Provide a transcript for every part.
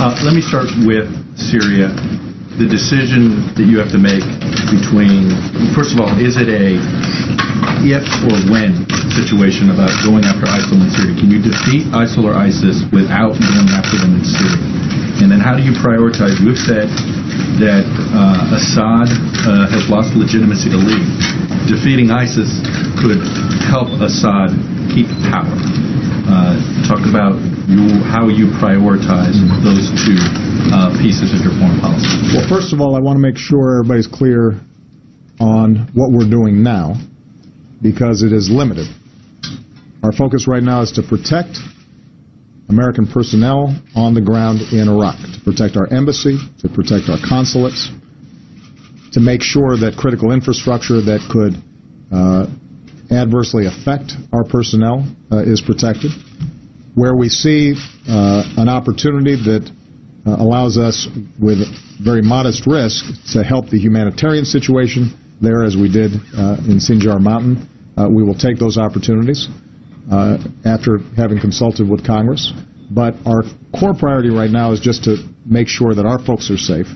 Let me start with Syria. The decision that you have to make between, first of all, is it a if or when situation about going after ISIL in Syria? Can you defeat ISIL or ISIS without going after them in Syria? And then how do you prioritize? We've said that Assad has lost legitimacy to lead. Defeating ISIS could help Assad keep power. Talk about how you prioritize those two pieces of your foreign policy. Well, first of all, I want to make sure everybody's clear on what we're doing now, because it is limited. Our focus right now is to protect American personnel on the ground in Iraq, to protect our embassy, to protect our consulates, to make sure that critical infrastructure that could adversely affect our personnel is protected. Where we see an opportunity that allows us, with very modest risk, to help the humanitarian situation there, as we did in Sinjar Mountain, we will take those opportunities after having consulted with Congress. But our core priority right now is just to make sure that our folks are safe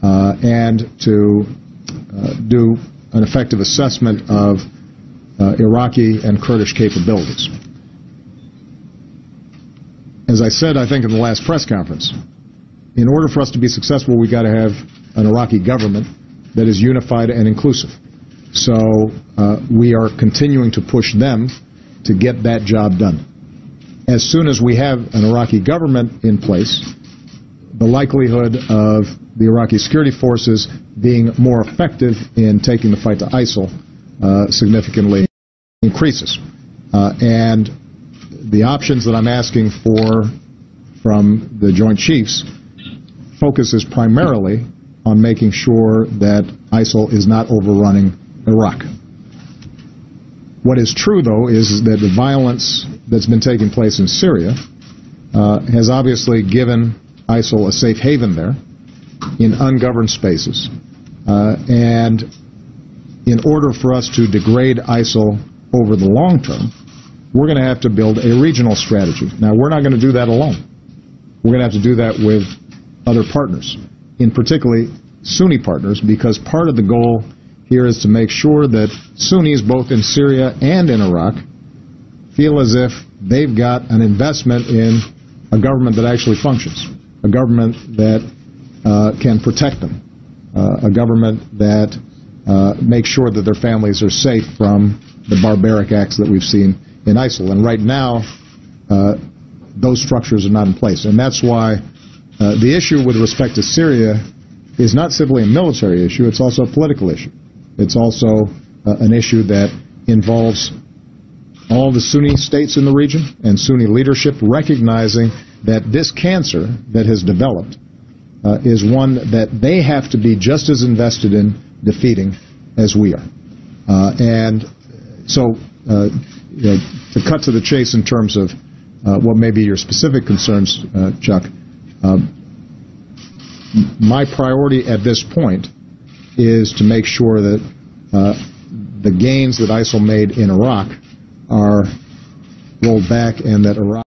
and to do an effective assessment of Iraqi and Kurdish capabilities. As I said, I think in the last press conference, in order for us to be successful, we've got to have an Iraqi government that is unified and inclusive. So we are continuing to push them to get that job done. As soon as we have an Iraqi government in place, the likelihood of the Iraqi security forces being more effective in taking the fight to ISIL significantly increases. And the options that I'm asking for from the Joint Chiefs focuses primarily on making sure that ISIL is not overrunning Iraq. What is true, though, is that the violence that's been taking place in Syria has obviously given ISIL a safe haven there in ungoverned spaces. And in order for us to degrade ISIL over the long term, we're going to have to build a regional strategy. Now, we're not going to do that alone. We're going to have to do that with other partners, in particularly Sunni partners, because part of the goal here is to make sure that Sunnis, both in Syria and in Iraq, feel as if they've got an investment in a government that actually functions, a government that can protect them, a government that makes sure that their families are safe from the barbaric acts that we've seen in ISIL. And right now, those structures are not in place. And that's why the issue with respect to Syria is not simply a military issue, it's also a political issue. It's also an issue that involves all the Sunni states in the region and Sunni leadership recognizing that this cancer that has developed is one that they have to be just as invested in defeating as we are. And so, to cut to the chase in terms of what may be your specific concerns, Chuck, my priority at this point is to make sure that the gains that ISIL made in Iraq are rolled back and that Iraq